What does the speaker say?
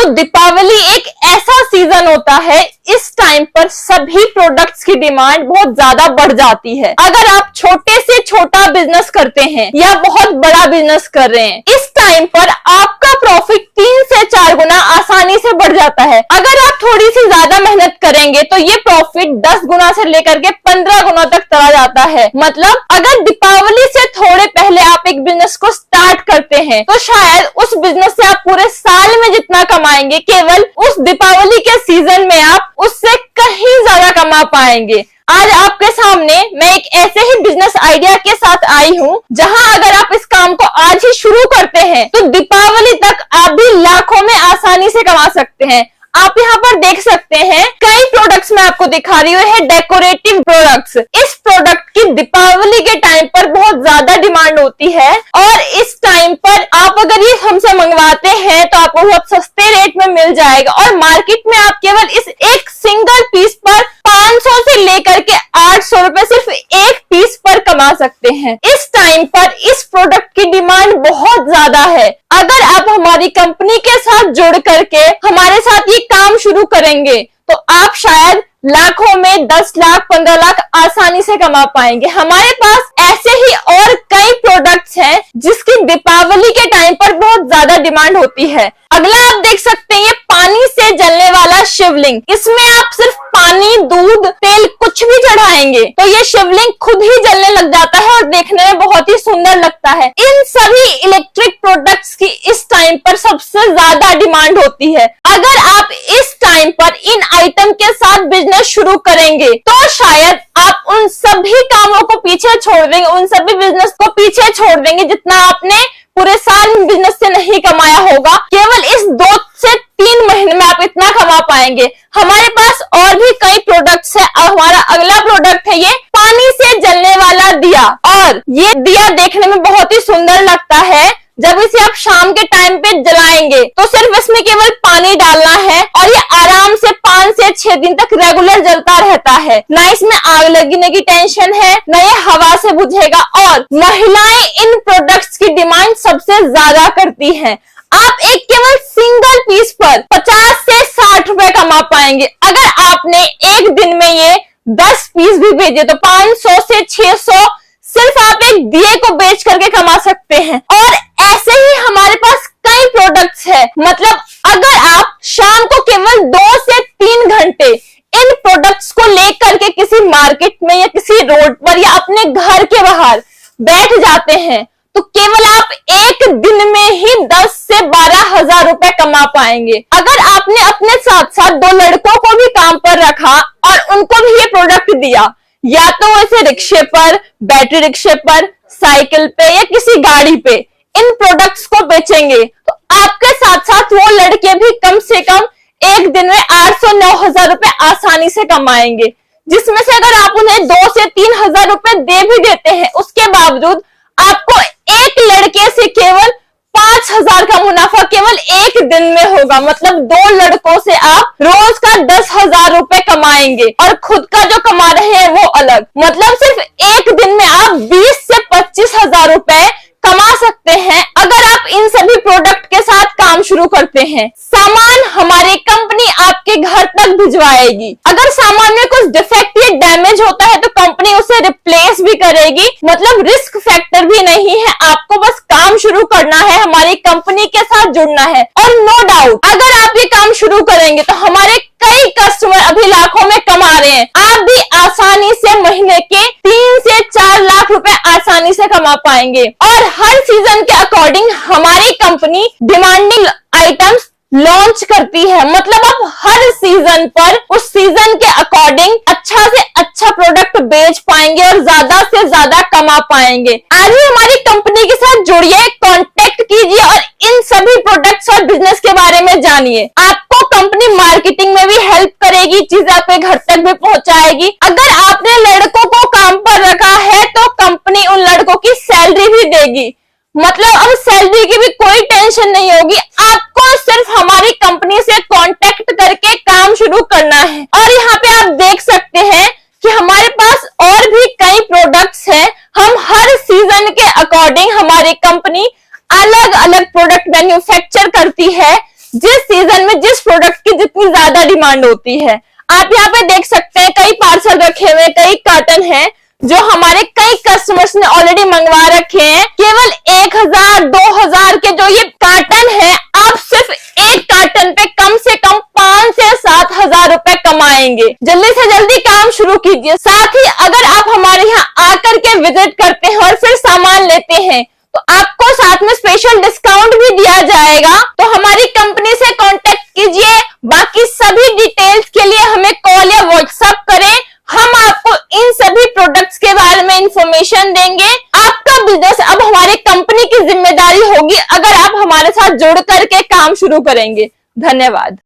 दीपावली एक ऐसा सीजन होता है, इस टाइम पर सभी प्रोडक्ट्स की डिमांड बहुत ज्यादा बढ़ जाती है। अगर आप छोटे से छोटा बिजनेस करते हैं या बहुत बड़ा बिजनेस कर रहे हैं, इस टाइम पर आपका प्रॉफिट 3 से 4 गुना आसानी से बढ़ जाता है। अगर आप थोड़ी सी ज्यादा मेहनत करेंगे तो ये प्रॉफिट 10 गुना से लेकर के 15 गुना तक चला जाता है। मतलब अगर दीपावली से थोड़े पहले आप एक बिजनेस को स्टार्ट करते हैं तो शायद उस बिजनेस से आप पूरे साल में जितना कमाएंगे, केवल उस दीपावली के सीजन में आप उससे कहीं ज्यादा कमा पाएंगे। आज आपके सामने मैं एक ऐसे ही बिजनेस आइडिया के साथ आई हूँ, जहां अगर आप इस काम को आज ही शुरू करते हैं तो दीपावली तक आप भी लाखों में आसानी से कमा सकते हैं। आप यहाँ पर देख सकते हैं कई प्रोडक्ट्स मैं आपको दिखा रही हूँ, है डेकोरेटिव प्रोडक्ट्स। इस प्रोडक्ट की दीपावली के टाइम पर बहुत ज्यादा डिमांड होती है और इस टाइम पर आप अगर ये हमसे मंगवाते हैं तो आपको बहुत सस्ते रेट में मिल जाएगा और मार्केट में आप केवल इस एक सिंगल पीस पर 500 से लेकर के 800 रुपए सिर्फ एक पीस पर कमा सकते हैं। इस टाइम पर इस प्रोडक्ट की डिमांड बहुत ज्यादा है। अगर आप हमारी कंपनी के साथ जुड़ करके हमारे साथ ये काम शुरू करेंगे तो आप शायद लाखों में 10 लाख 15 लाख आसानी से कमा पाएंगे। हमारे पास ऐसे ही और कई प्रोडक्ट्स हैं जिसकी दीपावली के टाइम पर बहुत ज्यादा डिमांड होती है। अगला आप देख सकते हैं ये पानी से जलने वाला शिवलिंग। इसमें आप सिर्फ पानी, दूध, तेल कुछ भी चढ़ाएंगे तो ये शिवलिंग खुद ही जलने लग जाता है और देखने में बहुत ही सुंदर लगता है। इन सभी इलेक्ट्रिक प्रोडक्ट्स की इस टाइम पर सबसे ज्यादा डिमांड होती है। अगर आप इस टाइम पर इन आइटम के साथ बिजनेस शुरू करेंगे तो शायद आप उन सभी कामों को पीछे छोड़ देंगे, उन सभी बिजनेस को पीछे छोड़ देंगे जितना आपने पूरे साल में बिजनेस से नहीं कमाया होगा। केवल इस 2 से 3 महीने में आप इतना कमा पाएंगे। हमारे पास और भी कई प्रोडक्ट्स है। हमारा अगला प्रोडक्ट है ये पानी से जलने वाला दिया, और ये दिया देखने में बहुत ही सुंदर लगता है। जब इसे आप शाम के टाइम पे जलाएंगे तो सिर्फ इसमें केवल पानी डालना है और ये आराम से 5 से 6 दिन तक रेगुलर जलता रहता है। ना इसमें आग लगने की टेंशन है, न ये हवा से बुझेगा, और महिलाएं इन प्रोडक्ट्स की डिमांड सबसे ज्यादा करती हैं। आप एक केवल सिंगल पीस पर 50 से 60 रुपए कमा पाएंगे। अगर आपने एक दिन में ये 10 पीस भी भेजे तो 500 से 600 सिर्फ आप एक दिए को बेच करके कमा सकते हैं। और ऐसे ही हमारे पास कई प्रोडक्ट्स है। मतलब अगर आप शाम को केवल 2 से 3 घंटे इन प्रोडक्ट्स को लेकर के किसी मार्केट में या किसी रोड पर या अपने घर के बाहर बैठ जाते हैं तो केवल आप एक दिन में ही 10 से 12 हजार रुपए कमा पाएंगे। अगर आपने अपने साथ साथ 2 लड़कों को भी काम पर रखा और उनको भी ये प्रोडक्ट दिया, या तो वैसे रिक्शे पर, बैटरी रिक्शे पर, साइकिल पे या किसी गाड़ी पे इन प्रोडक्ट्स को बेचेंगे तो आपके साथ साथ वो लड़के भी कम से कम एक दिन में 800-9,000 रुपए आसानी से कमाएंगे। जिसमें से अगर आप उन्हें 2 से 3 हजार रुपए दे भी देते हैं, उसके बावजूद आपको एक लड़के से केवल 5,000 का मुनाफा केवल एक दिन में होगा। मतलब 2 लड़कों से आप रोज का 10,000 रुपए कमाएंगे और खुद का जो कमा रहे हैं वो अलग। मतलब सिर्फ एक दिन में आप 20 से 25,000 रुपए कमा सकते हैं अगर आप इन सभी प्रोडक्ट के साथ काम शुरू करते हैं। सामान हमारी कंपनी आपके घर तक भिजवाएगी। अगर सामान में कुछ डिफेक्ट या डैमेज होता है तो कंपनी उसे रिप्लेस भी करेगी। मतलब रिस्क फैक्टर भी नहीं है, आपको बस काम शुरू करना है, हमारी कंपनी के साथ जुड़ना है। और नो डाउट अगर आप ये काम शुरू करेंगे तो हमारे कई कस्टमर अभी लाखों में कमा रहे हैं, आप भी आसानी से महीने के 3 से 4 लाख रुपए आसानी से कमा पाएंगे। और हर सीजन के अकॉर्डिंग हमारी कंपनी डिमांडिंग आइटम्स लॉन्च करती है। मतलब आप हर सीजन पर उस सीजन के अकॉर्डिंग अच्छा से अच्छा प्रोडक्ट बेच पाएंगे और ज्यादा से ज्यादा कमा पाएंगे। आज ही हमारी कंपनी के साथ जुड़िए, कांटेक्ट कीजिए और इन सभी प्रोडक्ट्स और बिजनेस के बारे में जानिए। आपको कंपनी मार्केटिंग में भी हेल्प करेगी, चीजें आपके घर तक भी पहुंचाएगी। अगर आपने लड़कों को काम पर रखा है तो कंपनी उन लड़कों की सैलरी भी देगी। मतलब अब सैलरी की भी कोई टेंशन नहीं होगी, आपको सिर्फ हमारी कंपनी से कांटेक्ट करके काम शुरू करना है। और यहाँ पे आप देख सकते हैं कि हमारे पास और भी कई प्रोडक्ट्स हैं। हम हर सीजन के अकॉर्डिंग हमारी कंपनी अलग अलग प्रोडक्ट मैन्युफैक्चर करती है जिस सीजन में जिस प्रोडक्ट की जितनी ज्यादा डिमांड होती है। आप यहाँ पे देख सकते हैं कई पार्सल रखे हुए, कई कार्टन हैं जो हमारे कई कस्टमर्स ने ऑलरेडी मंगवा रखे हैं। केवल 1000 2000 के जो ये कार्टन है, आप सिर्फ एक कार्टन पे कम से कम 5 से 7 हजार रुपए कमाएंगे। जल्दी से जल्दी काम शुरू कीजिए। साथ ही अगर आप हमारे यहाँ आकर के विजिट करते हैं और फिर सामान लेते हैं तो आपको साथ में स्पेशल डिस्काउंट भी दिया जाएगा। तो हमारी कंपनी से कांटेक्ट कीजिए। बाकी सभी डिटेल्स के लिए हमें कॉल या व्हाट्सएप करें। हम आपको इन सभी प्रोडक्ट्स के बारे में इंफॉर्मेशन देंगे। आपका बिजनेस अब हमारी कंपनी की जिम्मेदारी होगी अगर आप हमारे साथ जुड़ करके काम शुरू करेंगे। धन्यवाद।